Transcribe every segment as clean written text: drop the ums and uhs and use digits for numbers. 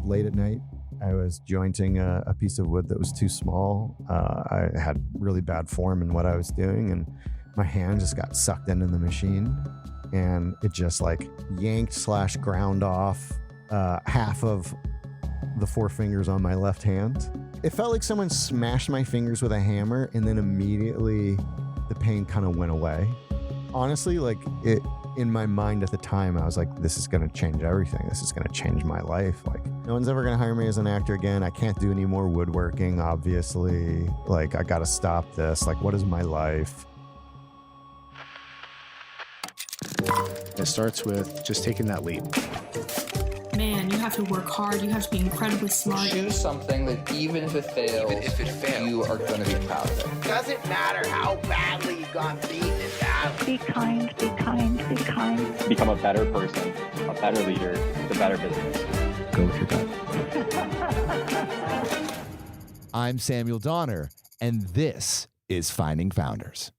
late at night. I was jointing a piece of wood that was too small. I had really bad form in what I was doing, and my hand just got sucked into the machine, and it just like yanked/ground off half of the 4 fingers on my left hand. It felt like someone smashed my fingers with a hammer, and then immediately the pain kind of went away. Honestly, like it in my mind at the time, I was like, this is going to change everything. This is going to change my life. Like, no one's ever going to hire me as an actor again. I can't do any more woodworking, obviously. Like, I got to stop this. Like, what is my life? It starts with just taking that leap. Man, you have to work hard. You have to be incredibly smart. Choose something that even if it fails, you are going to be proud of it. Doesn't matter how badly you got beaten in battle. Be kind, be kind, be kind. Become a better person, a better leader, a better business. Go with your gut. I'm Samuel Donner, and this is Finding Founders.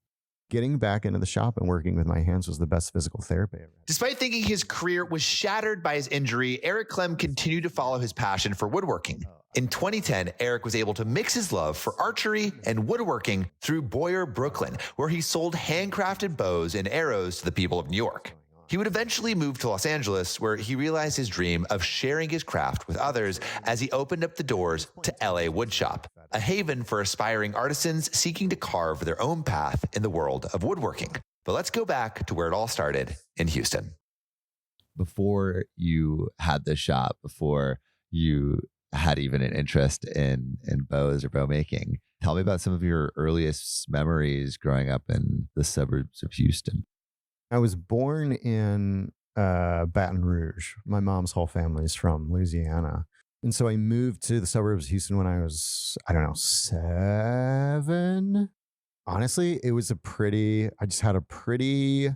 Getting back into the shop and working with my hands was the best physical therapy ever. Despite thinking his career was shattered by his injury, Eric Clem continued to follow his passion for woodworking. In 2010, Eric was able to mix his love for archery and woodworking through Bowyer Brooklyn, where he sold handcrafted bows and arrows to the people of New York. He would eventually move to Los Angeles, where he realized his dream of sharing his craft with others as he opened up the doors to LA Woodshop, a haven for aspiring artisans seeking to carve their own path in the world of woodworking. But let's go back to where it all started in Houston. Before you had the shop, before you had even an interest in bows or bow making, tell me about some of your earliest memories growing up in the suburbs of Houston. I was born in Baton Rouge. My mom's whole family is from Louisiana. And so I moved to the suburbs of Houston when I was, 7. Honestly, I just had a pretty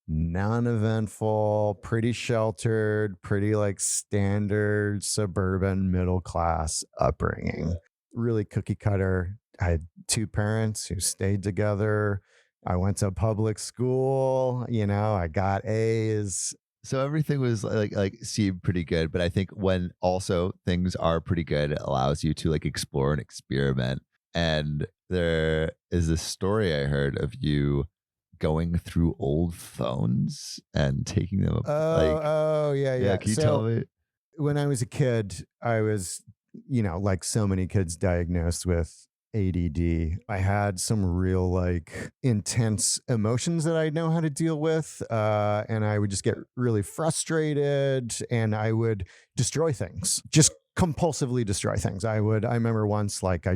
non-eventful, pretty sheltered, pretty like standard suburban middle class upbringing. Really cookie cutter. I had 2 parents who stayed together. I went to public school, I got A's. So everything was like seemed pretty good, but I think when also things are pretty good, it allows you to like explore and experiment. And there is this story I heard of you going through old phones and taking them. Yeah. Can you tell me? When I was a kid, I was, like so many kids diagnosed with ADD. I had some real like intense emotions that I know how to deal with. And I would just get really frustrated and I would destroy things, just compulsively destroy things. I remember once, like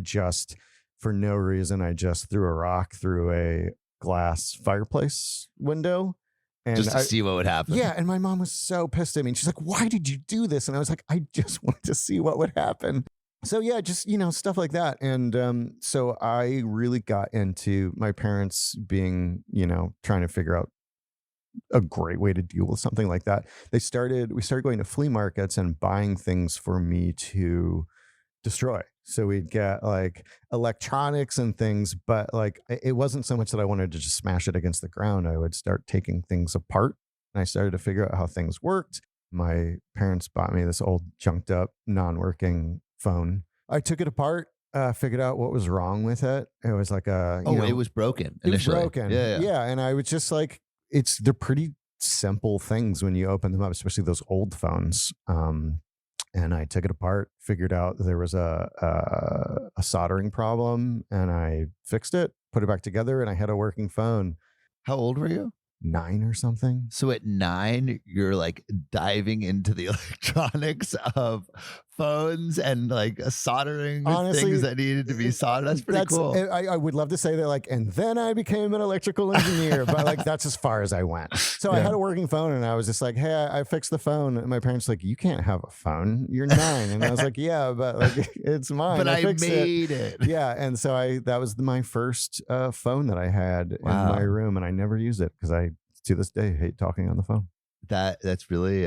for no reason, I just threw a rock through a glass fireplace window. And just to see what would happen. Yeah. And my mom was so pissed at me. And she's like, why did you do this? And I was like, I just wanted to see what would happen. So yeah, just, stuff like that. And so I really got into my parents being, trying to figure out a great way to deal with something like that. We started going to flea markets and buying things for me to destroy. So we'd get like electronics and things, but like it wasn't so much that I wanted to just smash it against the ground. I would start taking things apart and I started to figure out how things worked. My parents bought me this old junked up, non-working phone. I took it apart, figured out what was wrong with it. It was like it was broken initially. It was broken. Yeah. And I was just like, they're pretty simple things when you open them up, especially those old phones. And I took it apart, figured out there was a soldering problem, and I fixed it, put it back together, and I had a working phone. How old were you? 9 or something. So at 9, you're like diving into the electronics of phones and like soldering things that needed to be soldered. That's pretty cool. I would love to say that like, and then I became an electrical engineer, but like that's as far as I went. So I had a working phone and I was just like, hey, I fixed the phone. And my parents were like, you can't have a phone. You're 9. And I was like, yeah, but like it's mine. But I made it. Yeah. And so that was my first phone that I had in my room, and I never used it because I, to this day, hate talking on the phone. That's really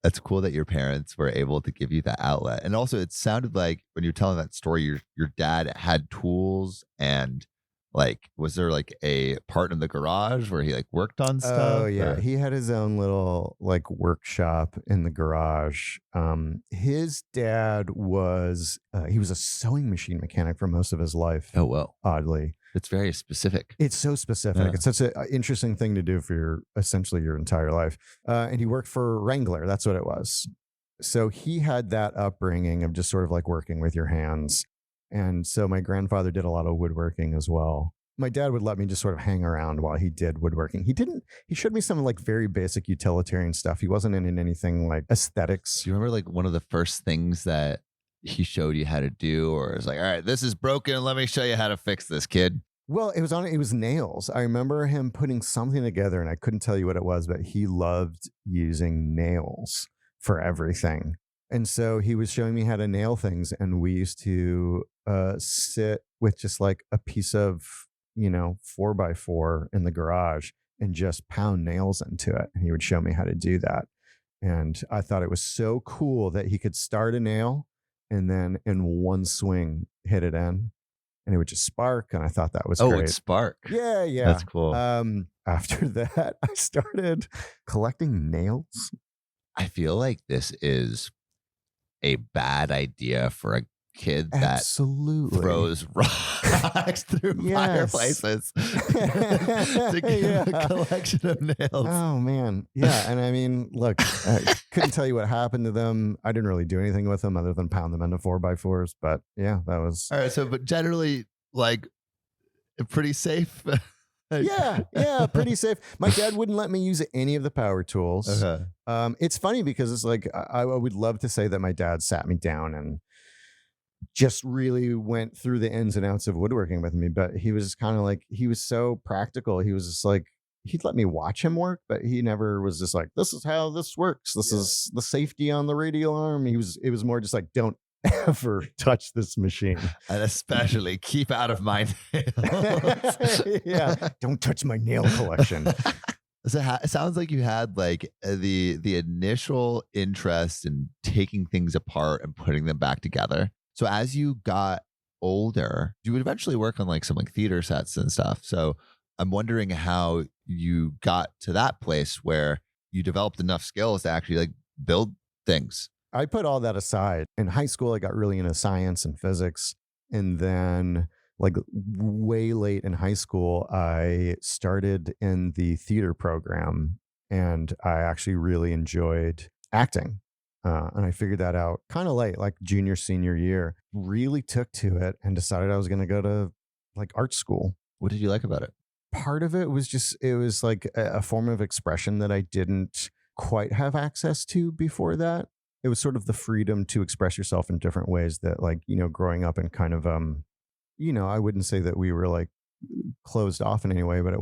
that's cool that your parents were able to give you that outlet. And also it sounded like when you're telling that story, your dad had tools and Like, was there like a part in the garage where he like worked on stuff? Oh yeah, or- he had his own little like workshop in the garage. His dad was he was a sewing machine mechanic for most of his life. Oh, well, Oddly, it's very specific. it's so specific. Yeah. It's such an interesting thing to do for essentially your entire life. And he worked for Wrangler. That's what it was. So he had that upbringing of just sort of like working with your hands. And so my grandfather did a lot of woodworking as well. My dad would let me just sort of hang around while he did woodworking. He showed me some like very basic utilitarian stuff. He wasn't in anything like aesthetics. Do you remember like one of the first things that he showed you how to do, or it's like, all right, this is broken. Let me show you how to fix this, kid. Well, it was nails. I remember him putting something together and I couldn't tell you what it was, but he loved using nails for everything. And so he was showing me how to nail things, and we used to sit with just like a piece of, 4x4 in the garage and just pound nails into it. And he would show me how to do that. And I thought it was so cool that he could start a nail and then in one swing hit it in, and it would just spark. And I thought that was Oh, great. it's spark. Yeah. That's cool. After that, I started collecting nails. I feel like this is a bad idea for a kid that Absolutely throws rocks through Yes. fireplaces to get Yeah. a collection of nails. Oh man. Yeah. And I mean, look, I couldn't tell you what happened to them. I didn't really do anything with them other than pound them into 4x4s. But yeah, that was. All right. So, but generally, like, pretty safe. Yeah, pretty safe. My dad wouldn't let me use any of the power tools. Okay. It's funny because it's like I would love to say that my dad sat me down and just really went through the ins and outs of woodworking with me, but he was kind of like, he was so practical. He was just like, he'd let me watch him work, but he never was just like, this is how this works. This is the safety on the radial arm. It was more just like, don't ever touch this machine. And especially keep out of my nails. Yeah. Don't touch my nail collection. So it sounds like you had like the initial interest in taking things apart and putting them back together. So as you got older, you would eventually work on like some like theater sets and stuff. So I'm wondering how you got to that place where you developed enough skills to actually like build things. I put all that aside. In high school, I got really into science and physics. And then like way late in high school, I started in the theater program, and I actually really enjoyed acting. And I figured that out kind of late, like junior, senior year. Really took to it and decided I was going to go to like art school. What did you like about it? Part of it was just, it was like a form of expression that I didn't quite have access to before that. It was sort of the freedom to express yourself in different ways that, like, growing up in kind of, I wouldn't say that we were like closed off in any way, but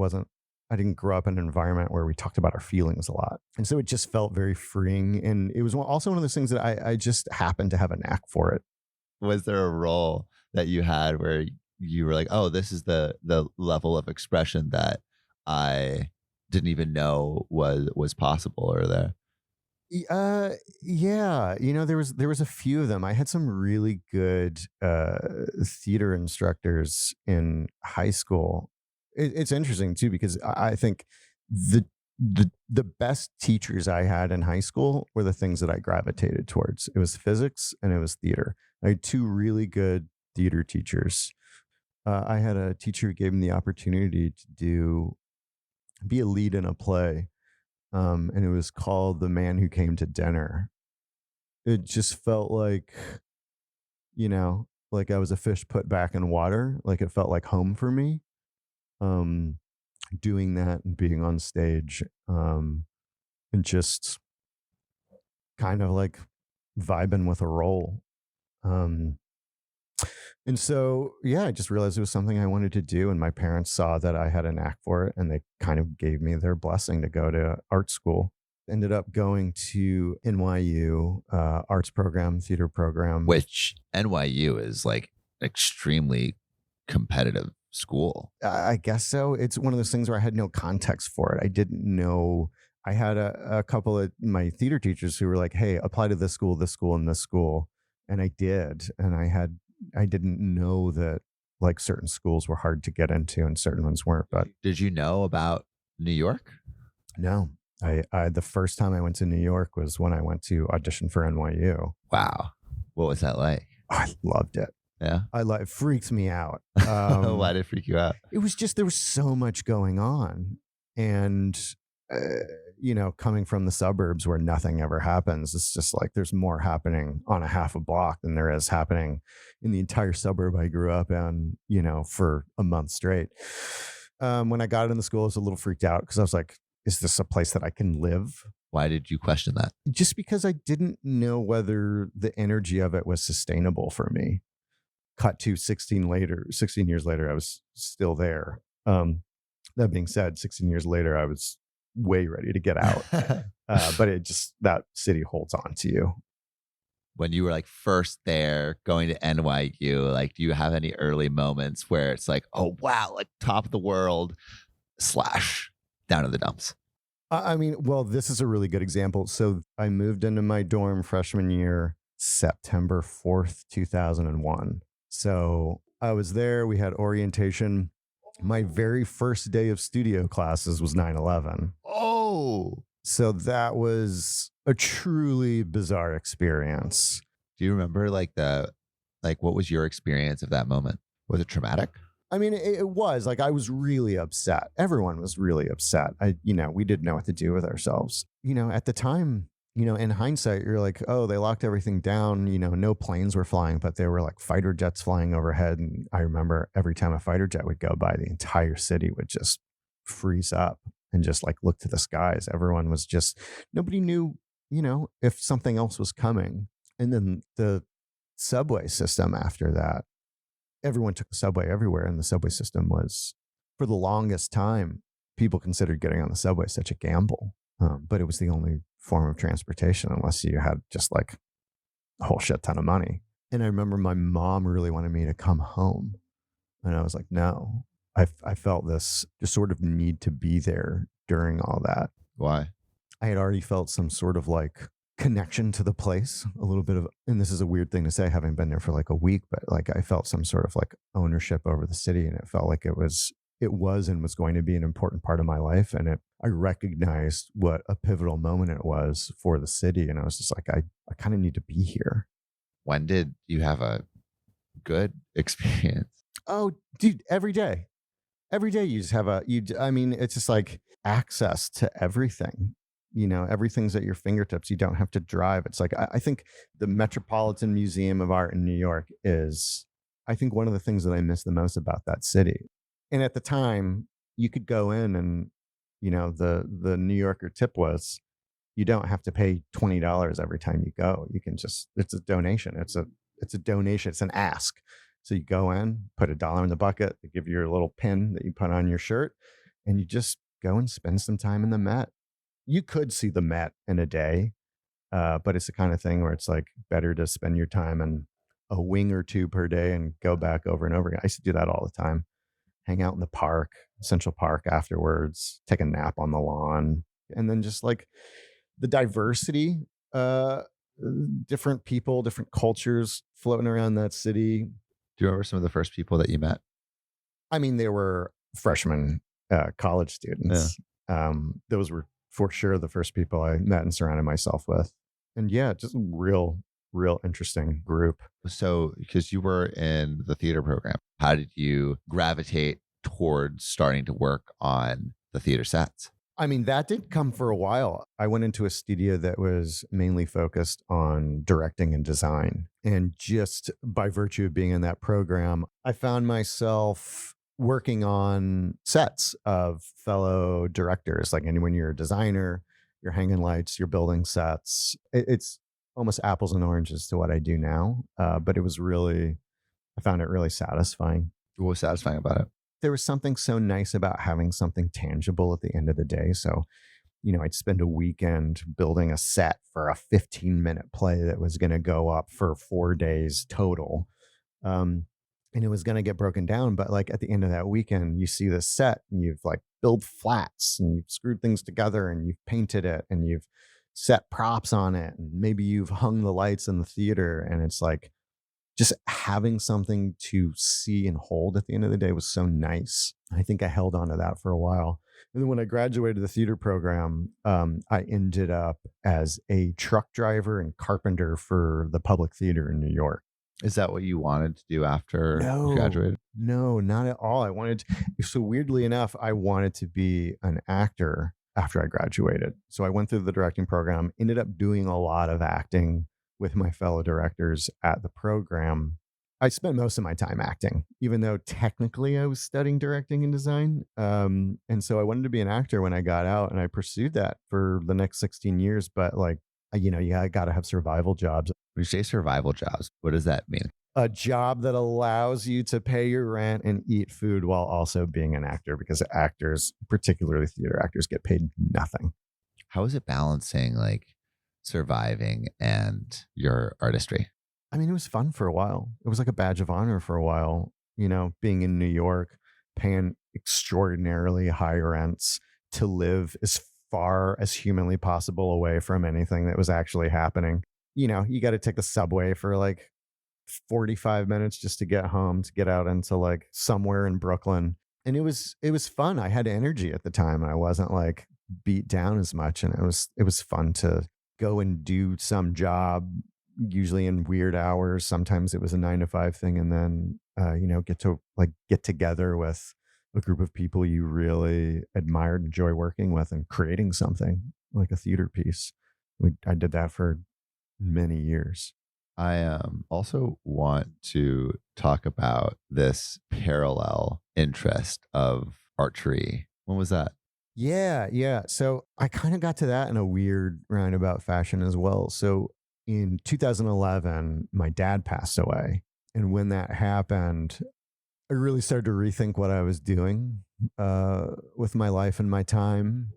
I didn't grow up in an environment where we talked about our feelings a lot. And so it just felt very freeing. And it was also one of those things that I just happened to have a knack for it. Was there a role that you had where you were like, oh, this is the level of expression that I didn't even know was possible or there? Yeah, there was a few of them. I had some really good theater instructors in high school. It's interesting too, because I think the best teachers I had in high school were the things that I gravitated towards. It was physics and it was theater. I had two really good theater teachers. I had a teacher who gave me the opportunity to be a lead in a play. And it was called The Man Who Came to Dinner. It just felt like, like I was a fish put back in water. Like it felt like home for me. Doing that and being on stage, and just kind of like vibing with a role. And so, yeah, I just realized it was something I wanted to do. And my parents saw that I had a knack for it, and they kind of gave me their blessing to go to art school. Ended up going to NYU arts program, theater program. Which NYU is like extremely competitive school. I guess so. It's one of those things where I had no context for it. I didn't know. I had a couple of my theater teachers who were like, hey, apply to this school, and this school. And I did. And I didn't know that like certain schools were hard to get into and certain ones weren't. But Did you know about New York? no, I the first time I went to New York was when I went to audition for NYU. Wow. What was that like? I loved it. Yeah. It freaked me out. Why did it freak you out? It was just, there was so much going on. And, coming from the suburbs where nothing ever happens, it's just like there's more happening on a half a block than there is happening in the entire suburb I grew up in, for a month straight. When I got into school, I was a little freaked out because I was like, is this a place that I can live? Why did you question that? Just because I didn't know whether the energy of it was sustainable for me. Cut to 16 years later, I was still there. That being said, 16 years later, I was way ready to get out. But that city holds on to you. When you were like first there going to NYU, like, do you have any early moments where it's like, oh, wow, like top of the world / down to the dumps? Well, this is a really good example. So I moved into my dorm freshman year, September 4th, 2001. So I was there. We had orientation. My very first day of studio classes was 9/11. Oh, so that was a truly bizarre experience. Do you remember what was your experience of that moment? Was it traumatic? It was like, I was really upset. Everyone was really upset. We didn't know what to do with ourselves. At the time, in hindsight, you're like, oh, they locked everything down. No planes were flying, but there were like fighter jets flying overhead. And I remember every time a fighter jet would go by, the entire city would just freeze up and just like look to the skies. Everyone was nobody knew, if something else was coming. And then the subway system after that, everyone took the subway everywhere. And the subway system was, for the longest time, people considered getting on the subway such a gamble. But it was the only form of transportation unless you had just like a whole shit ton of money. And I remember my mom really wanted me to come home. And I was like, no. I felt this just sort of need to be there during all that. Why? I had already felt some sort of like connection to the place, a little bit of, and this is a weird thing to say, having been there for like a week, but like I felt some sort of like ownership over the city, and it felt like it was and was going to be an important part of my life. And I recognized what a pivotal moment it was for the city. And I was just like, I kind of need to be here. When did you have a good experience? Oh, dude, every day you just have it's just like access to everything. Everything's at your fingertips. You don't have to drive. It's like, I think the Metropolitan Museum of Art in New York is, I think, one of the things that I miss the most about that city. And at the time, you could go in and, the New Yorker tip was, you don't have to pay $20 every time you go. You can it's a donation. It's a donation. It's an ask. So you go in, put $1 in the bucket, they give you your little pin that you put on your shirt, and you just go and spend some time in the Met. You could see the Met in a day, but it's the kind of thing where it's like better to spend your time in a wing or two per day and go back over and over again. I used to do that all the time. Hang out in the park, Central Park afterwards, take a nap on the lawn, and then just like the diversity, different people, different cultures floating around that city. Do you remember some of the first people that you met? They were freshmen, college students. Yeah. Those were for sure the first people I met and surrounded myself with. And yeah, just a real interesting group. So, because you were in the theater program, how did you gravitate towards starting to work on the theater sets? That did come for a while. I went into a studio that was mainly focused on directing and design. And just by virtue of being in that program, I found myself working on sets of fellow directors. Like, and when you're a designer, you're hanging lights, you're building sets. It's almost apples and oranges to what I do now. But I found it really satisfying. What was satisfying about it? There was something so nice about having something tangible at the end of the day. So, I'd spend a weekend building a set for a 15-minute play that was going to go up for 4 days total. And it was going to get broken down. But like at the end of that weekend, you see this set and you've like built flats and you've screwed things together and you've painted it and you've set props on it. And maybe you've hung the lights in the theater, and it's like just having something to see and hold at the end of the day was so nice. I think I held on to that for a while. And then when I graduated the theater program, I ended up as a truck driver and carpenter for the public theater in New York. Is that what you wanted to do after you graduated? No, not at all. So weirdly enough, I wanted to be an actor after I graduated. So I went through the directing program, ended up doing a lot of acting with my fellow directors at the program. I spent most of my time acting, even though technically I was studying directing and design. And so I wanted to be an actor when I got out, and I pursued that for the next 16 years. But like, I got to have survival jobs. When you say survival jobs, what does that mean? A job that allows you to pay your rent and eat food while also being an actor, because actors, particularly theater actors, get paid nothing. How is it balancing like surviving and your artistry? I mean, it was fun for a while. It was like a badge of honor for a while, being in New York, paying extraordinarily high rents to live as far as humanly possible away from anything that was actually happening. You got to take the subway for like 45 minutes just to get home, to get out into like somewhere in Brooklyn. And it was fun. I had energy at the time. I wasn't like beat down as much. And it was fun to go and do some job, usually in weird hours. Sometimes it was a 9 to 5 thing. And then, get together with a group of people you really admired, enjoy working with, and creating something like a theater piece. I did that for many years. I also want to talk about this parallel interest of archery. When was that? Yeah. So I kind of got to that in a weird roundabout fashion as well. So in 2011, my dad passed away. And when that happened, I really started to rethink what I was doing with my life and my time.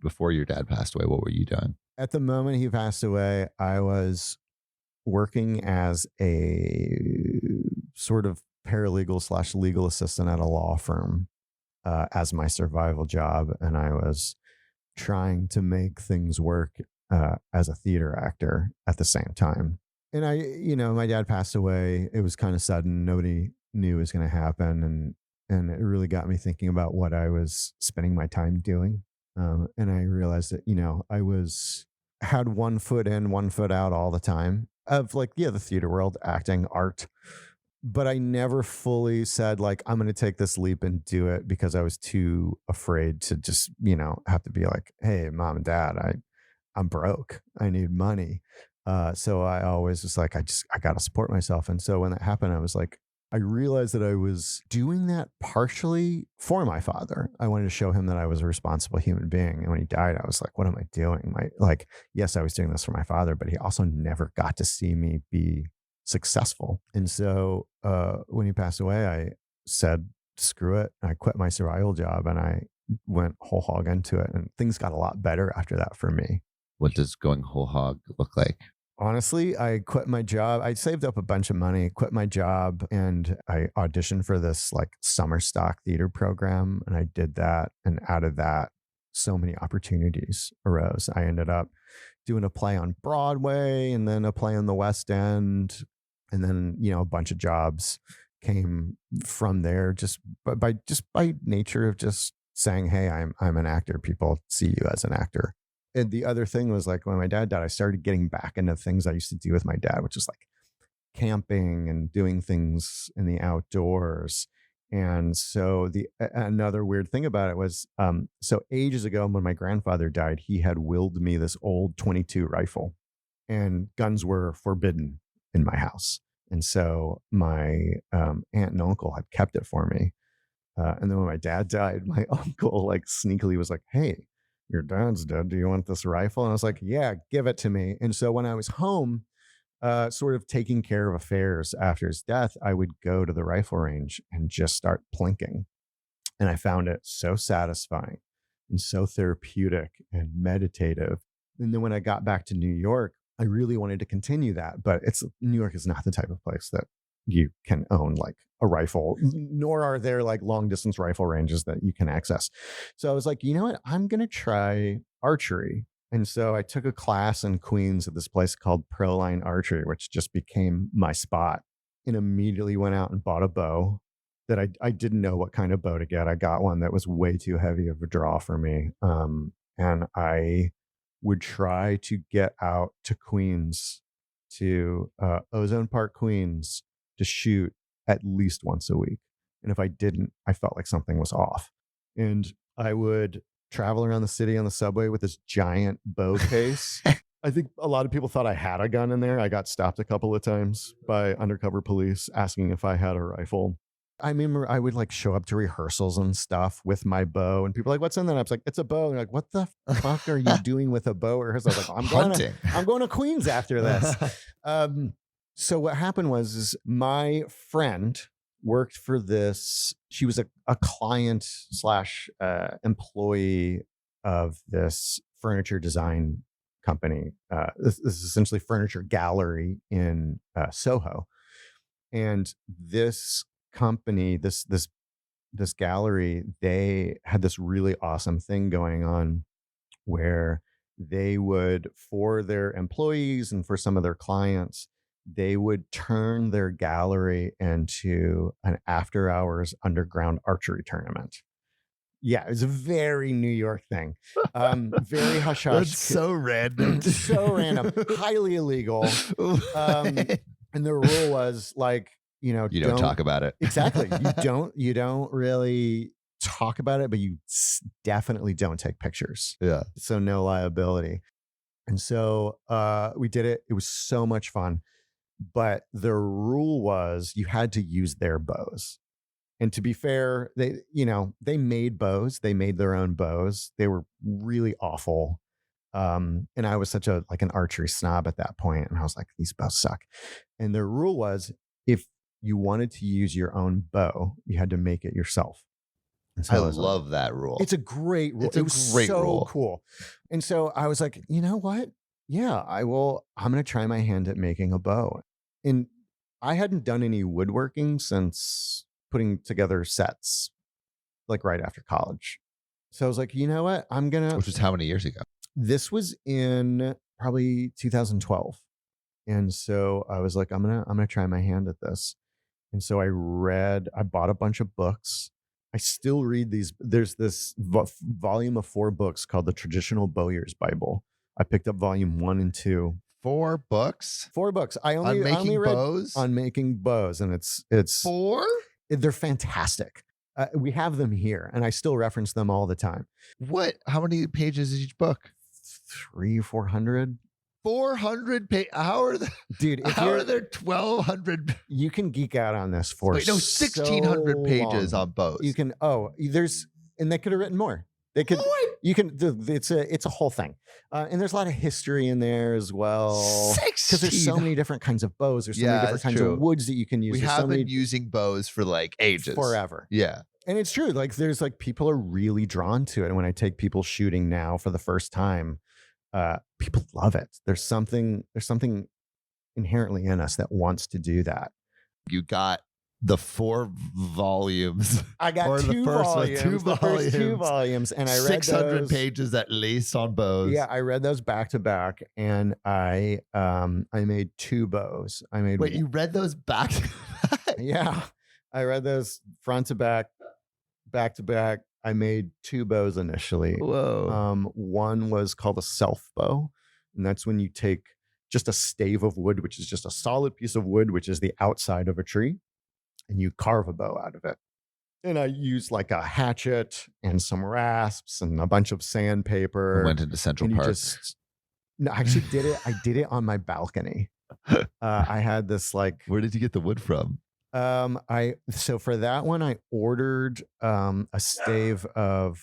Before your dad passed away, what were you doing? At the moment he passed away, I was working as a sort of paralegal / legal assistant at a law firm as my survival job. And I was trying to make things work as a theater actor at the same time. And my dad passed away. It was kind of sudden. Nobody knew it was going to happen. And it really got me thinking about what I was spending my time doing. And I realized that, I had one foot in, one foot out all the time of the theater world, acting, art. But I never fully said I'm going to take this leap and do it, because I was too afraid to just, have to be like, hey, mom and dad, I'm broke. I need money. So I always was like, I got to support myself. And so when that happened, I was like, I realized that I was doing that partially for my father. I wanted to show him that I was a responsible human being. And when he died, I was like, what am I doing? Yes, I was doing this for my father, but he also never got to see me be successful. And so when he passed away, I said, screw it. I quit my survival job and I went whole hog into it. And things got a lot better after that for me. What does going whole hog look like? Honestly, I quit my job. I saved up a bunch of money, quit my job, and I auditioned for this summer stock theater program. And I did that. And out of that, so many opportunities arose. I ended up doing a play on Broadway and then a play on the West End. And then, a bunch of jobs came from there just by nature of just saying, hey, I'm an actor. People see you as an actor. And the other thing was when my dad died, I started getting back into things I used to do with my dad, which is camping and doing things in the outdoors. And so another weird thing about it was, so ages ago when my grandfather died, he had willed me this old .22 rifle, and guns were forbidden in my house. And so my aunt and uncle had kept it for me. And then when my dad died, my uncle sneakily was like, hey, your dad's dead. Do you want this rifle? And I was like, yeah, give it to me. And so when I was home, sort of taking care of affairs after his death, I would go to the rifle range and just start plinking. And I found it so satisfying and so therapeutic and meditative. And then when I got back to New York, I really wanted to continue that. But New York is not the type of place that you can own a rifle, nor are there long distance rifle ranges that you can access. So I was like, you know what? I'm going to try archery. And so I took a class in Queens at this place called Proline Archery, which just became my spot. and immediately went out and bought a bow that I didn't know what kind of bow to get. I got one that was way too heavy of a draw for me. And I would try to get out to Queens, to Ozone Park, Queens, to shoot at least once a week. And if I didn't, I felt like something was off. And I would travel around the city on the subway with this giant bow case. I think a lot of people thought I had a gun in there. I got stopped a couple of times by undercover police asking if I had a rifle. I remember I would like show up to rehearsals and stuff with my bow, and people were like, "What's in there?" And I was like, "It's a bow." And they're like, "What the fuck are you doing with a bow?" Or I was like, I'm going to Queens after this. So what happened is my friend worked for this. She was a client slash employee of this furniture design company. This is essentially furniture gallery in Soho, and this company, this gallery, they had this really awesome thing going on where they would, for their employees and for some of their clients, they would turn their gallery into an after hours underground archery tournament. Yeah, it was a very New York thing. Very hush hush. That's so random. So random. Highly illegal. And the rule was like, you don't talk about it. Exactly. You don't really talk about it, but you definitely don't take pictures. Yeah. So no liability. And so we did it. It was so much fun. But the rule was you had to use their bows. And to be fair, they made bows. They made their own bows. They were really awful. And I was such an archery snob at that point. And I was like, these bows suck. And the rule was, if you wanted to use your own bow, you had to make it yourself. And so I love that rule. It's a great rule. It was so cool. And so I was like, you know what? Yeah, I'm going to try my hand at making a bow. And I hadn't done any woodworking since putting together sets, like right after college. So I was like, you know what? Which was how many years ago? This was in probably 2012. And so I was like, I'm gonna try my hand at this. And so I bought a bunch of books. I still read these. There's this volume of 4 books called the Traditional Bowyer's Bible. I picked up volume 1 and 2. 4 books? 4 books. I only read bows? on making bows, and it's 4? They're fantastic. We have them here, and I still reference them all the time. What? How many pages is each book? 300 or 400. 400 pages. How are there? Dude, how are there 1,200? You can geek out on this for 1,600 so pages long. on bows. You can. And they could have written more. They could. What? You can. It's a whole thing, and there's a lot of history in there as well. Because there's so many different kinds of bows. There's so many different kinds of woods that you can use. We have been using bows for like ages, forever. Yeah. And it's true. Like there's people are really drawn to it. And when I take people shooting now for the first time, people love it. There's something inherently in us that wants to do that. You got the 4 volumes. I got or 2 the first volumes. One, 2 the volumes. First 2 volumes, and I read 600 those, pages at least on bows. Yeah, I read those back to back, and I made 2 bows. Wait, you read those back to back? Yeah, I read those front to back to back. I made 2 bows initially. Whoa. One was called a self bow, and that's when you take just a stave of wood, which is just a solid piece of wood, which is the outside of a tree, and you carve a bow out of it. And I used like a hatchet and some rasps and a bunch of sandpaper. I went into Central Park. No, I actually did it. I did it on my balcony. I had this Where did you get the wood from? So for that one, I ordered a stave of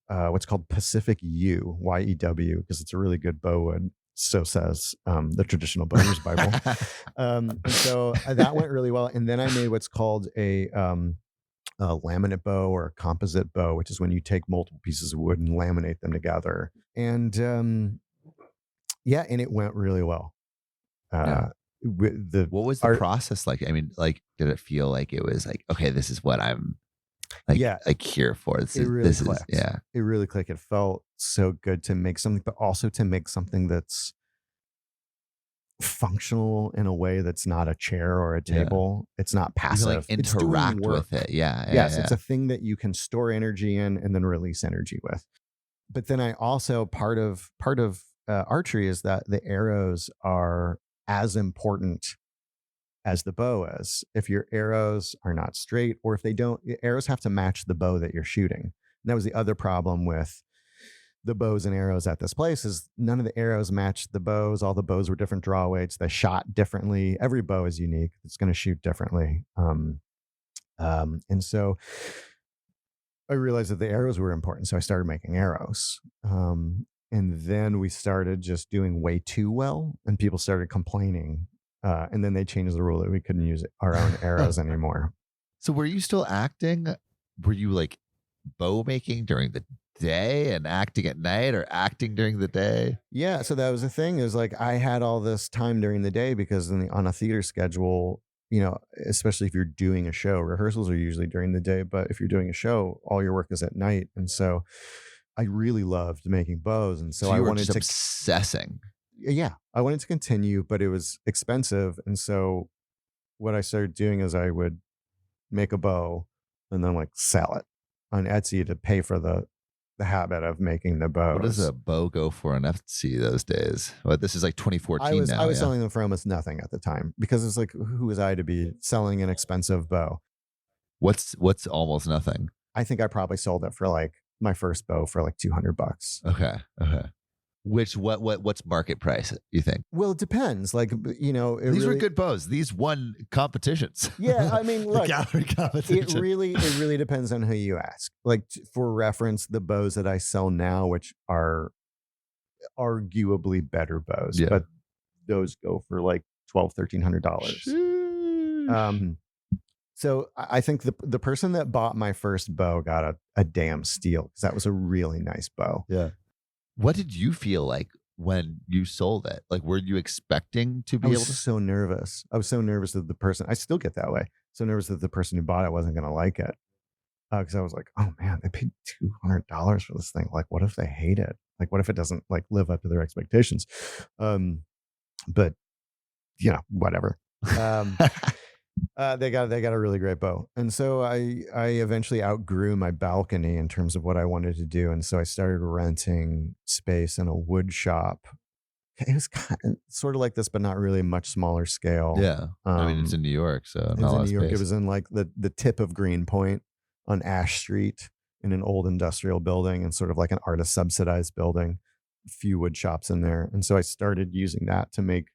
what's called Pacific Yew, YEW, because it's a really good bow wood. So says the Traditional Bowyer's Bible. And so that went really well. And then I made what's called a laminate bow or a composite bow, which is when you take multiple pieces of wood and laminate them together. And and it went really well. What was the process like? I mean, did it feel like it was like, okay, this is what I'm here for? It really clicked. It felt so good to make something, but also to make something that's functional in a way that's not a chair or a table. It's not You can passive. like It's doing interact work. with it. Yeah. Yes, it's a thing that you can store energy in and then release energy with. But then I also part of archery is that the arrows are as important as the bow is. If your arrows are not straight, or if they don't, arrows have to match the bow that you're shooting. And that was the other problem with the bows and arrows at this place, is none of the arrows matched the bows. All the bows were different draw weights. They shot differently. Every bow is unique. It's going to shoot differently. And so I realized that the arrows were important. So I started making arrows. And then we started just doing way too well, and people started complaining. And then they changed the rule that we couldn't use our own arrows anymore. So were you still acting? Were you like bow making during the day and acting at night, or acting during the day? Yeah. So that was the thing, is like I had all this time during the day because on a theater schedule, especially if you're doing a show, rehearsals are usually during the day, but if you're doing a show, all your work is at night. And so I really loved making bows. And so I you were wanted just to obsessing. Yeah, I wanted to continue, but it was expensive. And so what I started doing is I would make a bow and then like sell it on Etsy to pay for the habit of making the bows. What does a bow go for on Etsy those days? Well, this is like 2014 now. I was selling them for almost nothing at the time, because it's like, who was I to be selling an expensive bow? What's almost nothing? I think I probably sold it for like my first bow for like $200. Okay. What's market price, you think? Well, it depends. Like, These were good bows. These won competitions. Yeah, I mean, look, gallery competition. it really depends on who you ask. Like, for reference, the bows that I sell now, which are arguably better bows, but those go for like $1,200-$1,300. So I think the person that bought my first bow got a damn steal, because that was a really nice bow. Yeah. What did you feel like when you sold it? Like, were you expecting to be able to? So nervous. I was so nervous that the person, I still get that way. So nervous that the person who bought it wasn't going to like it. Because I was like, oh man, they paid $200 for this thing. Like, what if they hate it? Like, what if it doesn't like live up to their expectations? But whatever. They got a really great bow. And so I eventually outgrew my balcony in terms of what I wanted to do. And so I started renting space in a wood shop. It was sort of like this, but not really, much smaller scale. Yeah. I mean, it's in New York, so it was in New York. It was in like the tip of Greenpoint on Ash Street, in an old industrial building, and sort of like an artist subsidized building, a few wood shops in there. And so I started using that to make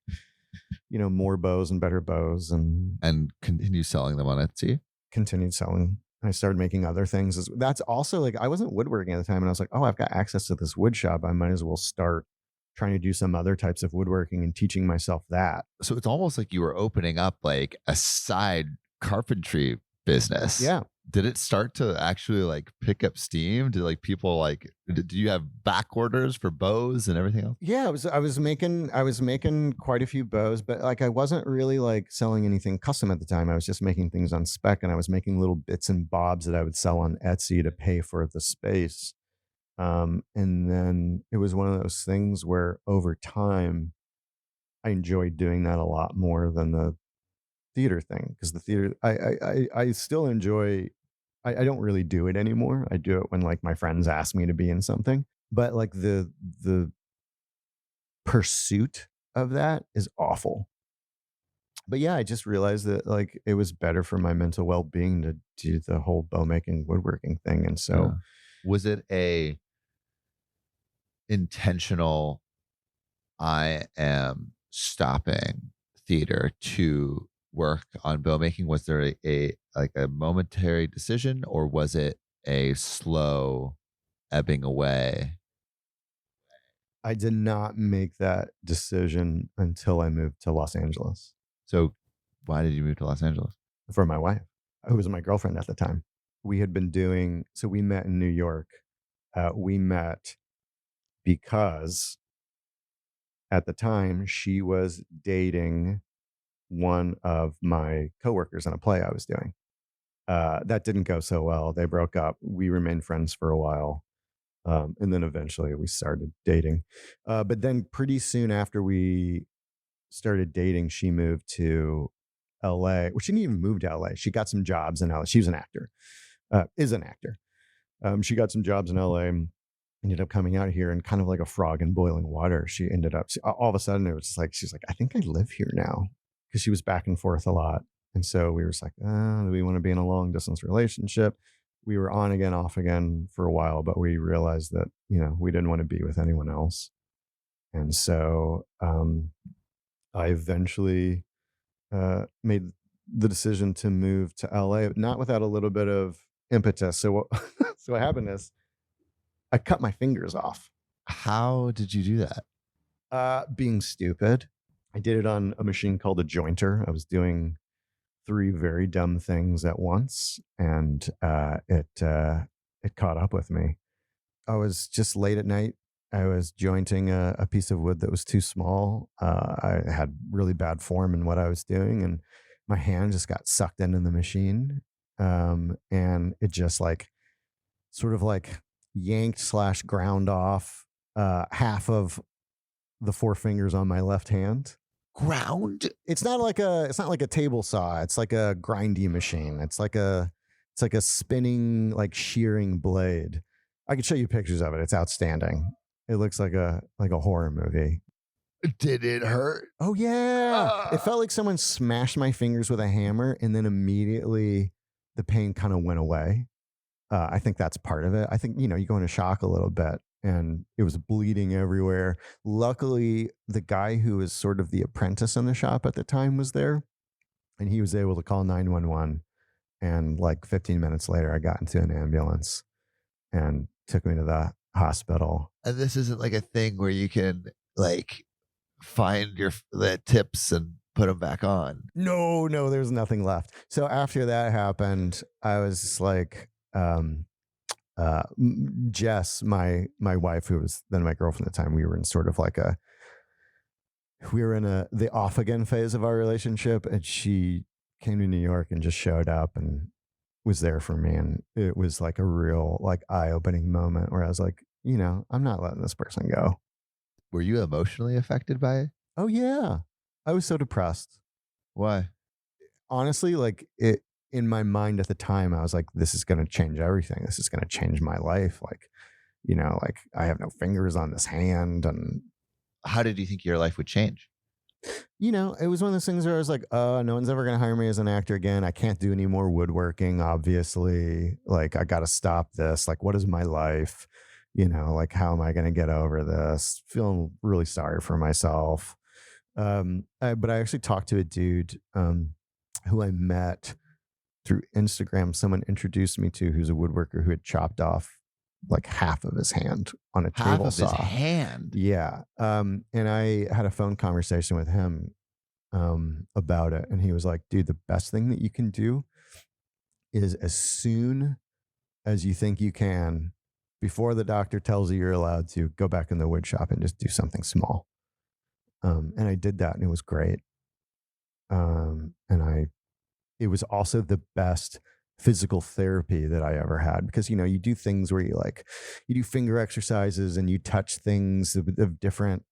more bows and better bows, and continue selling them on Etsy. Continued selling. I started making other things. That's also like, I wasn't woodworking at the time, and I was like, oh, I've got access to this wood shop. I might as well start trying to do some other types of woodworking and teaching myself that. So it's almost like you were opening up like a side carpentry business. Yeah. Did it start to actually like pick up steam? Did like people like, do you have back orders for bows and everything else? Yeah, I was making quite a few bows, but like I wasn't really like selling anything custom at the time. I was just making things on spec, and I was making little bits and bobs that I would sell on Etsy to pay for the space. And then it was one of those things where over time I enjoyed doing that a lot more than the theater thing, because the theater I still enjoy. I don't really do it anymore. I do it when like my friends ask me to be in something, but like the pursuit of that is awful. But yeah, I just realized that like it was better for my mental well-being to do the whole bow making woodworking thing. And so was it a intentional, I am stopping theater to work on bow making? Was there a momentary decision, or was it a slow ebbing away? I did not make that decision until I moved to Los Angeles. So why did you move to Los Angeles? For my wife, who was my girlfriend at the time. We had been so we met in New York. We met because at the time she was dating one of my coworkers in a play I was doing. That didn't go so well. They broke up. We remained friends for a while. And then eventually we started dating. But then pretty soon after we started dating, she moved to LA. Well, she didn't even move to LA. She got some jobs in LA. She was an actor, is an actor. She got some jobs in LA, ended up coming out here, and kind of like a frog in boiling water. She ended up, all of a sudden, it was just like, she's like, I think I live here now, because she was back and forth a lot. And so we were just like, do we want to be in a long distance relationship? We were on again, off again for a while, but we realized that, we didn't want to be with anyone else. And so I eventually made the decision to move to LA, not without a little bit of impetus. So what happened is I cut my fingers off. How did you do that? Being stupid. I did it on a machine called a jointer. I was doing 3 very dumb things at once, and it caught up with me. I was just late at night. I was jointing a piece of wood that was too small. I had really bad form in what I was doing, and my hand just got sucked into the machine. And it just sort of yanked / ground off half of the 4 fingers on my left hand. Ground? It's not like a table saw. It's like a grindy machine. It's like a spinning, shearing blade. I could show you pictures of it. It's outstanding. It looks like a horror movie. Did it hurt? Oh yeah. It felt like someone smashed my fingers with a hammer, and then immediately the pain kind of went away. I think that's part of it. I think, you go into shock a little bit, and it was bleeding everywhere. Luckily, the guy who was sort of the apprentice in the shop at the time was there, and he was able to call 911. And 15 minutes later, I got into an ambulance and took me to the hospital. And this isn't like a thing where you can find the tips and put them back on. No, there's nothing left. So after that happened, I was just Jess, my wife, who was then my girlfriend at the time, we were in sort of the off again phase of our relationship, and she came to New York and just showed up and was there for me. And it was a real eye-opening moment where I was like, I'm not letting this person go. Were you emotionally affected by it? Oh yeah. I was so depressed. Why? Honestly, it in my mind at the time, I was like, this is going to change everything. This is going to change my life. I have no fingers on this hand. And how did you think your life would change? It was one of those things where I was like, no one's ever going to hire me as an actor again. I can't do any more woodworking, obviously. I got to stop this. What is my life? How am I going to get over this? Feeling really sorry for myself. But I actually talked to a dude who I met through Instagram. Someone introduced me to, who's a woodworker who had chopped off half of his hand on a table saw. Half of his hand? Yeah. And I had a phone conversation with him about it. And he was like, dude, the best thing that you can do is, as soon as you think you can, before the doctor tells you you're allowed to, go back in the wood shop and just do something small. And I did that, and it was great. It was also the best physical therapy that I ever had, because, you do things where you do finger exercises and you touch things of different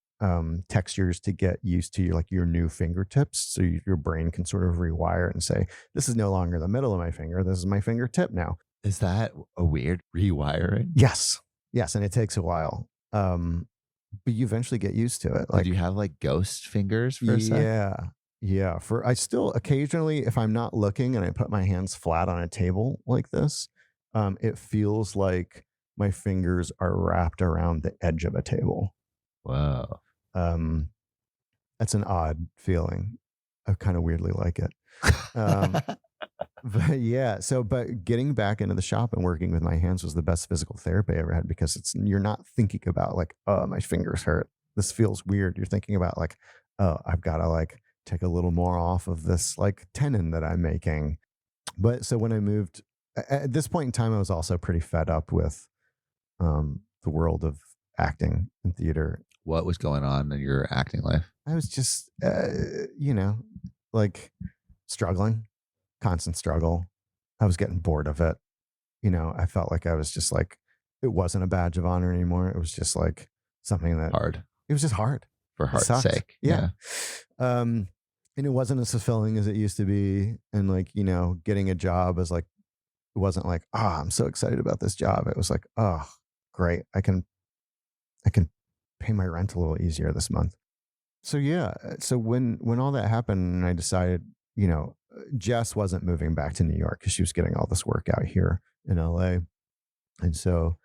textures to get used to your new fingertips. So your brain can sort of rewire it and say, this is no longer the middle of my finger. This is my fingertip now. Is that a weird rewiring? Yes. And it takes a while. But you eventually get used to it. Do you have ghost fingers for a sec? Yeah. I still occasionally, if I'm not looking and I put my hands flat on a table like this, it feels like my fingers are wrapped around the edge of a table. Wow. That's an odd feeling. I kind of weirdly like it. But yeah, but getting back into the shop and working with my hands was the best physical therapy I ever had, because you're not thinking about oh, my fingers hurt. This feels weird. You're thinking about oh, I've got to take a little more off of this tenon that I'm making. But so when I moved, at this point in time, I was also pretty fed up with the world of acting and theater. What was going on in your acting life? I was just, struggling, constant struggle. I was getting bored of it. I felt like I was just it wasn't a badge of honor anymore. It was just something that hard. It was just hard. for It heart's sucked. sake. Yeah. And it wasn't as fulfilling as it used to be. And like, getting a job is like, it wasn't like, I'm so excited about this job. It was like, oh, great. I can pay my rent a little easier this month. So yeah. So when all that happened and I decided, Jess wasn't moving back to New York because she was getting all this work out here in LA. And so,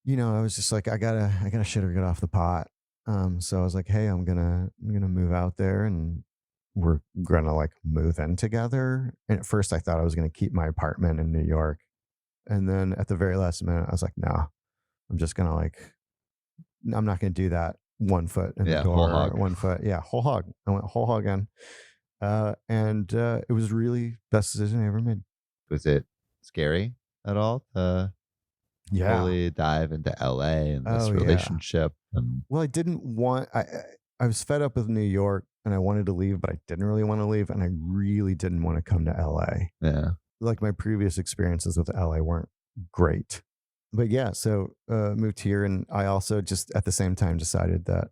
I was just like, I gotta shit or get off the pot. So I was like, hey, I'm gonna move out there and we're gonna like move in together. And at first I thought I was gonna keep my apartment in New York. And then at the very last minute, I was like, no, I'm just gonna I'm not gonna do that 1 foot in the door. Whole hog. 1 foot. Yeah, whole hog. I went whole hog in. And it was really best decision I ever made. Was it scary at all to Yeah. fully dive into LA and this relationship? And Well, I didn't want, I was fed up with New York and I wanted to leave, but I didn't really want to leave. And I really didn't want to come to LA. yeah. Like my previous experiences with LA weren't great. But yeah, so moved here. And I also just at the same time decided that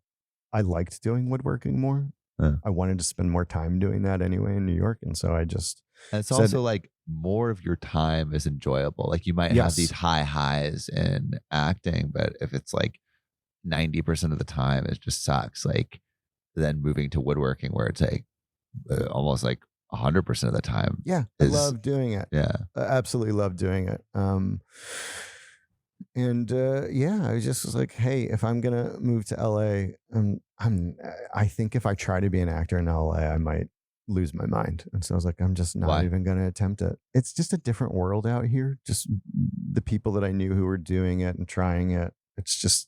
I liked doing woodworking more. Yeah. I wanted to spend more time doing that anyway in New York. And so I just And it's said- also like more of your time is enjoyable. Like you might have Yes. these high highs in acting, but if it's like 90% of the time it just sucks. Like then moving to woodworking where it's like almost like 100% of the time. Yeah, I love doing it. Yeah. I absolutely love doing it. I was like, hey, if I'm gonna move to LA, I think if I try to be an actor in LA, I might lose my mind. And so I was like, I'm just not Why? even gonna attempt it. It's just a different world out here. Just the people that I knew who were doing it and trying it. It's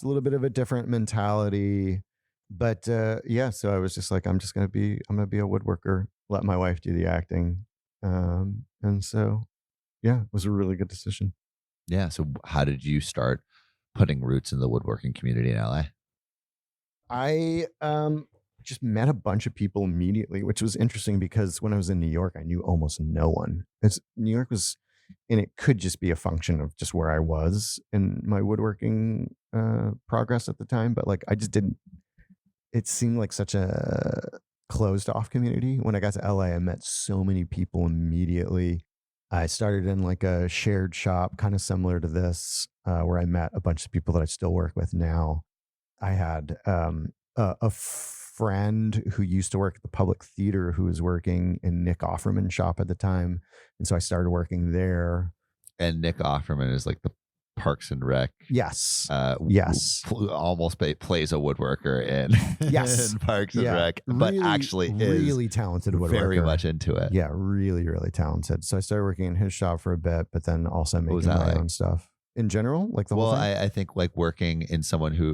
a little bit of a different mentality. But so I was just like, I'm gonna be a woodworker. Let my wife do the acting. And so, yeah, it was a really good decision. Yeah. So how did you start putting roots in the woodworking community in LA? I just met a bunch of people immediately, which was interesting because when I was in New York, I knew almost no one. New York was, and it could just be a function of just where I was in my woodworking progress at the time. But like, I just didn't, it seemed like such a closed off community. When I got to LA, I met so many people immediately. I started in like a shared shop, kind of similar to this, where I met a bunch of people that I still work with now. I had a friend who used to work at the Public Theater who was working in Nick Offerman's shop at the time. And so I started working there. And Nick Offerman is like the Parks and Rec. Yes. Yes. Almost plays a woodworker in, Yes. in Parks and Rec, but really, actually really talented woodworker. very much into it. Yeah, really, really talented. So I started working in his shop for a bit, but then also making my own stuff. In general, like the whole thing? I think like working in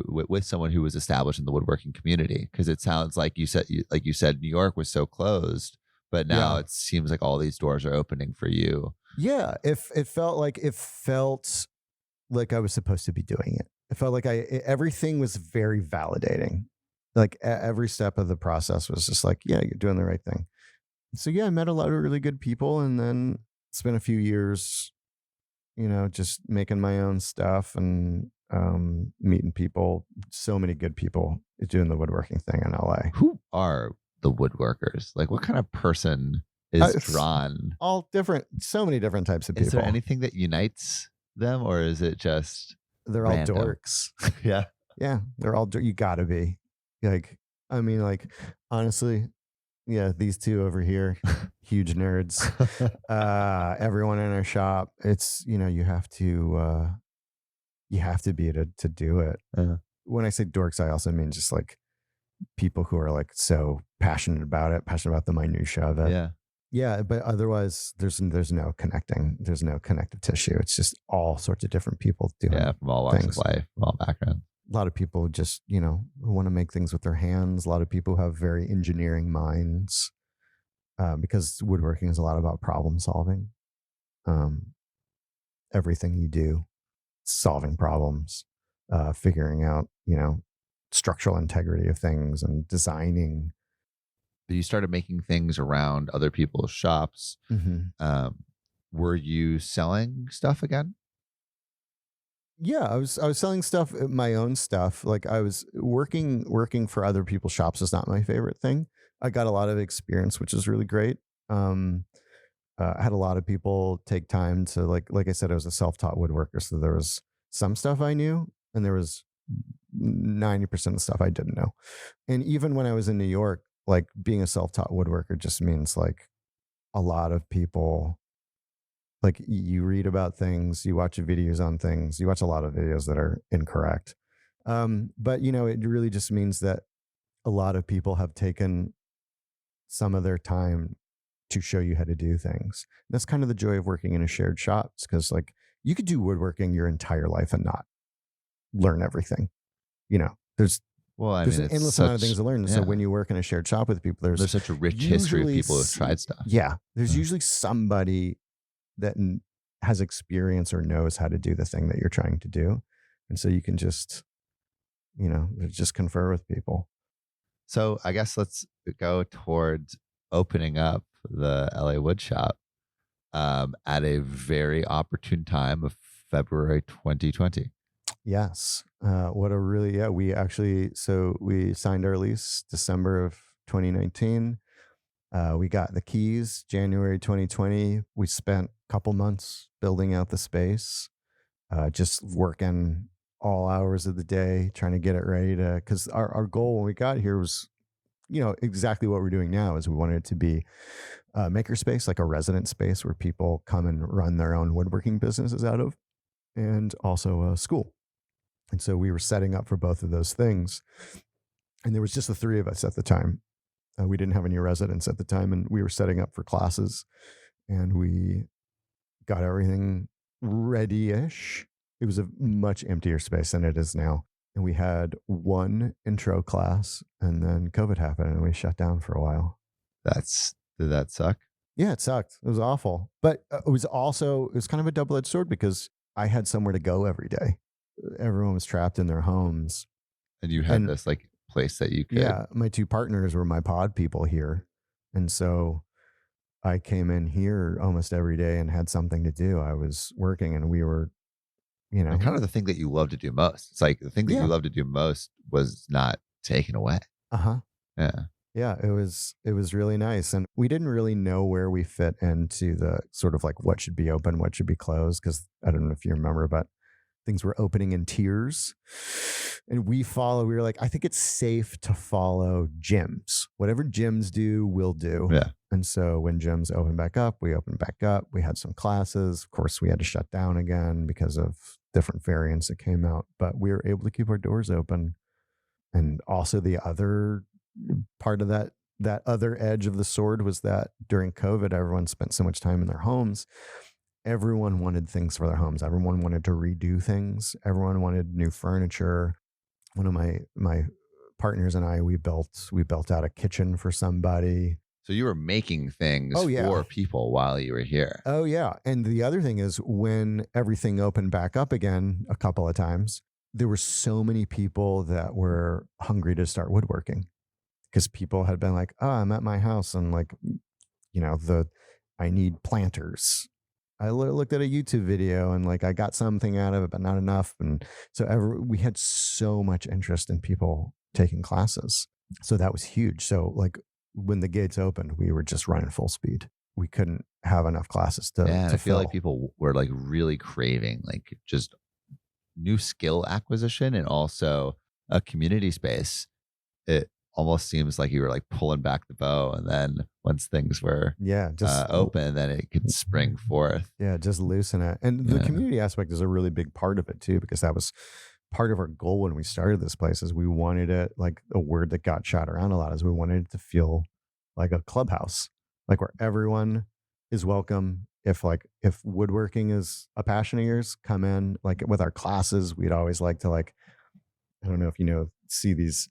with someone who was established in the woodworking community, because it sounds like you said New York was so closed, but now it seems like all these doors are opening for you. Yeah, it felt like I was supposed to be doing it. It felt like everything was very validating. Like every step of the process was just like, yeah, you're doing the right thing. So yeah, I met a lot of really good people, and then spent a few years, just making my own stuff and meeting people. So many good people doing the woodworking thing in LA. Who are the woodworkers? Like, what kind of person is drawn? All different, so many different types of people. Is there anything that unites them, or is it just they're random? all dorks? Yeah. Yeah, they're all you gotta be. Like, I mean, like, honestly, yeah, these two over here, huge nerds. Everyone in our shop, it's, you have to be to do it. When I say dorks, I also mean just like people who are like so passionate about the minutia of it. Yeah. Yeah, but otherwise, there's no connecting. There's no connective tissue. It's just all sorts of different people doing. Yeah, from all walks things. of life, from all backgrounds. A lot of people just, who want to make things with their hands. A lot of people who have very engineering minds, because woodworking is a lot about problem solving. Everything you do, solving problems, figuring out, structural integrity of things and designing. You started making things around other people's shops. Mm-hmm. Were you selling stuff again? Yeah, I was selling stuff, my own stuff. Like I was working for other people's shops is not my favorite thing. I got a lot of experience, which is really great. Um, I had a lot of people take time to like I said, I was a self-taught woodworker, so there was some stuff I knew, and there was 90% of stuff I didn't know. And even when I was in New York, like being a self-taught woodworker just means like a lot of people, like you read about things, you watch videos on things, you watch a lot of videos that are incorrect. But it really just means that a lot of people have taken some of their time to show you how to do things. And that's kind of the joy of working in a shared shop, because like you could do woodworking your entire life and not learn everything. There's Well, I there's mean, an it's endless amount of such, things to learn. yeah, So when you work in a shared shop with people, there's such a rich history of usually people who've tried stuff. yeah, there's Yeah. usually somebody that has experience or knows how to do the thing that you're trying to do, and so you can just confer with people. So I guess let's go towards opening up the LA Woodshop at a very opportune time of February 2020. Yes. We signed our lease December of 2019. We got the keys January 2020. We spent a couple months building out the space, just working all hours of the day, trying to get it ready because our goal when we got here was, exactly what we're doing now is we wanted it to be a maker space, like a resident space where people come and run their own woodworking businesses out of, and also a school. And so we were setting up for both of those things. And there was just the three of us at the time. We didn't have any residents at the time, and we were setting up for classes, and we got everything ready-ish. It was a much emptier space than it is now. And we had one intro class, and then COVID happened and we shut down for a while. Did that suck? Yeah, it sucked. It was awful. But it was kind of a double-edged sword because I had somewhere to go every day. Everyone was trapped in their homes. And you had this like place that you could. Yeah, my two partners were my pod people here. And so I came in here almost every day and had something to do. I was working and we were, And kind of the thing that you love to do most. It's like the thing that you love to do most was not taken away. Uh-huh. Yeah. Yeah, it was really nice. And we didn't really know where we fit into the sort of like what should be open, what should be closed. Because I don't know if you remember, but things were opening in tiers. And we were like, I think it's safe to follow gyms. Whatever gyms do, we'll do. Yeah. And so when gyms opened back up, we opened back up. We had some classes. Of course, we had to shut down again because of different variants that came out. But we were able to keep our doors open. And also the other part of that other edge of the sword was that during COVID, everyone spent so much time in their homes. Everyone wanted things for their homes. Everyone wanted to redo things. Everyone wanted new furniture. One of my partners and I, we built out a kitchen for somebody. So you were making things yeah. for people while you were here. Oh yeah. And the other thing is when everything opened back up again a couple of times, there were so many people that were hungry to start woodworking because people had been like, oh, I'm at my house and like, I need planters. I looked at a YouTube video and like I got something out of it, but not enough. And so we had so much interest in people taking classes. So that was huge. So like when the gates opened, we were just running full speed. We couldn't have enough classes to I feel fill. like people were like really craving like just new skill acquisition and also a community space. It almost seems like you were like pulling back the bow, and then once things were just open, then it could spring forth. Yeah, just loosen it. And the community aspect is a really big part of it too, because that was part of our goal when we started this place. Is we wanted it, like a word that got shot around a lot, is we wanted it to feel like a clubhouse, like where everyone is welcome. If woodworking is a passion of yours, come in. Like with our classes, we'd always like to I don't know if see these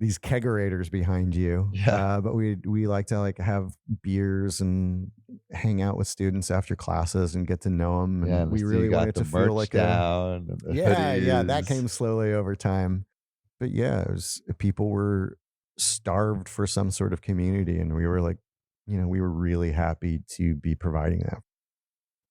kegerators behind you. Yeah. But we like to have beers and hang out with students after classes and get to know them. And we really want it to feel like that came slowly over time. But yeah, people were starved for some sort of community, and we were like, we were really happy to be providing that.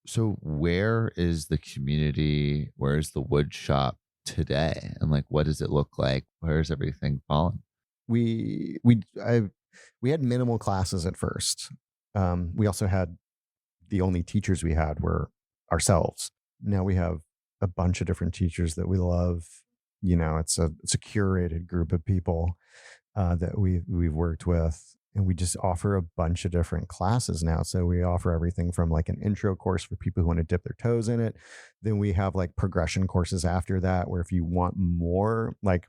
So where is the community? Where is the wood shop today? And like, what does it look like? Where's everything fallen? We had minimal classes at first. We also had the only teachers we had were ourselves. Now we have a bunch of different teachers that we love. You know, it's a curated group of people that we've worked with, and we just offer a bunch of different classes now. So we offer everything from like an intro course for people who want to dip their toes in it. Then we have like progression courses after that, where if you want more, like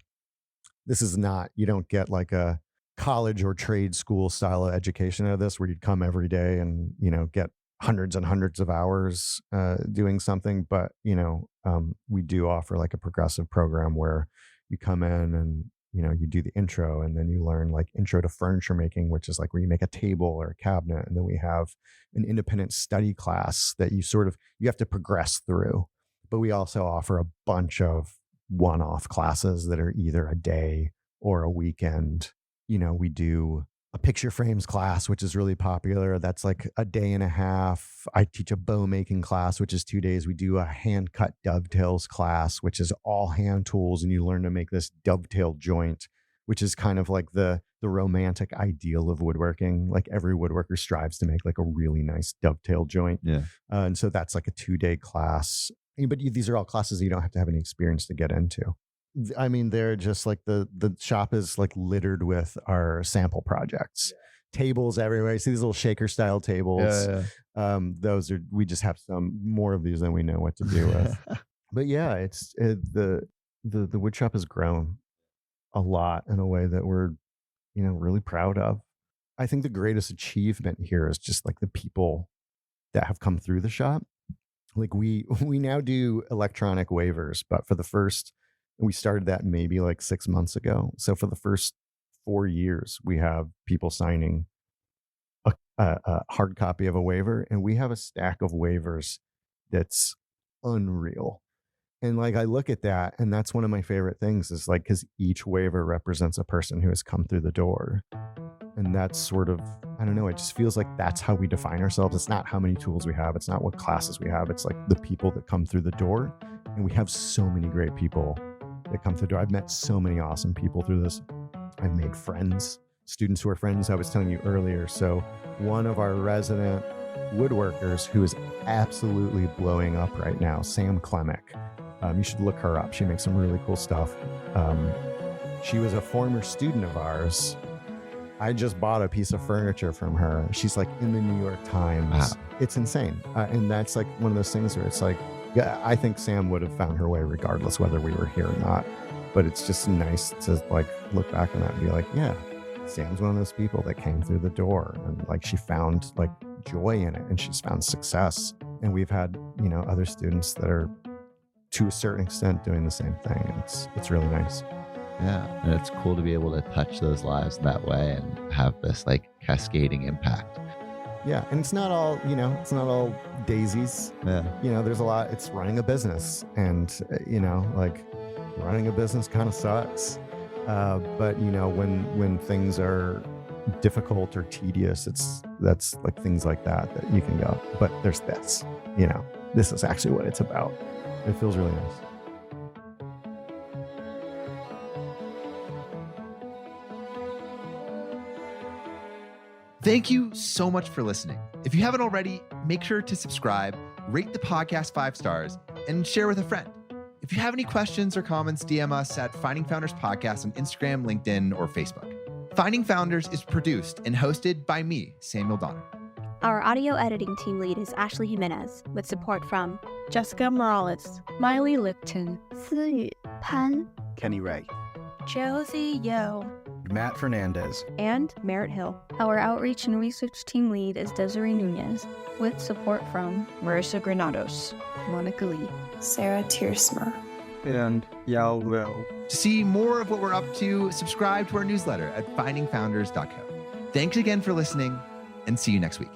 this is not, you don't get like a college or trade school style of education out of this, where you'd come every day and, you know, get hundreds and hundreds of hours doing something. But, you know, we do offer like a progressive program where you come in and, you know, you do the intro, and then you learn like intro to furniture making, which is like where you make a table or a cabinet. And then we have an independent study class that you have to progress through. But we also offer a bunch of one-off classes that are either a day or a weekend. You know, we do a picture frames class, which is really popular. That's like a day and a half. I teach a bow making class, which is 2 days. We do a hand cut dovetails class, which is all hand tools. And you learn to make this dovetail joint, which is kind of like the romantic ideal of woodworking. Like every woodworker strives to make like a really nice dovetail joint. Yeah. And so that's like a 2-day class. But these are all classes you don't have to have any experience to get into. I mean, they're just like the shop is like littered with our sample projects, tables everywhere. You see these little shaker style tables. We just have some more of these than we know what to do with. But yeah, the wood shop has grown a lot in a way that we're, you know, really proud of. I think the greatest achievement here is just like the people that have come through the shop. Like we now do electronic waivers, but we started that maybe like 6 months ago. So for the first 4 years, we have people signing a hard copy of a waiver, and we have a stack of waivers that's unreal. And like I look at that, and that's one of my favorite things is like, because each waiver represents a person who has come through the door. And that's sort of, I don't know, it just feels like that's how we define ourselves. It's not how many tools we have. It's not what classes we have. It's like the people that come through the door. And we have so many great people that come through the door. I've met so many awesome people through this. I've made friends, students who are friends I was telling you earlier. So one of our resident woodworkers who is absolutely blowing up right now, Sam Clem. You should look her up. She makes some really cool stuff. She was a former student of ours. I just bought a piece of furniture from her. She's like in the New York Times. Wow. It's insane. And that's like one of those things where it's like, yeah, I think Sam would have found her way regardless whether we were here or not. But it's just nice to like look back on that and be like, yeah, Sam's one of those people that came through the door and like she found like joy in it and she's found success. And we've had, you know, other students that are to a certain extent doing the same thing. And it's really nice. Yeah. And it's cool to be able to touch those lives that way and have this like cascading impact. Yeah. And it's not all, you know, it's not all daisies. Yeah. You know, there's a lot, it's running a business and, you know, like running a business kind of sucks. But you know, when things are difficult or tedious, that's like things like that you can go, but there's this, you know, this is actually what it's about. It feels really nice. Thank you so much for listening. If you haven't already, make sure to subscribe, rate the podcast 5 stars, and share with a friend. If you have any questions or comments, DM us at Finding Founders Podcast on Instagram, LinkedIn, or Facebook. Finding Founders is produced and hosted by me, Samuel Donner. Our audio editing team lead is Ashley Jimenez, with support from Jessica Morales, Miley Lipton, Siyu Pan, Kenny Ray, Josie Yo, Matt Fernandez, and Merritt Hill. Our outreach and research team lead is Desiree Nunez, with support from Marissa Granados, Monica Lee, Sarah Tiersmer, and Yao Will. To see more of what we're up to, subscribe to our newsletter at findingfounders.co. Thanks again for listening, and see you next week.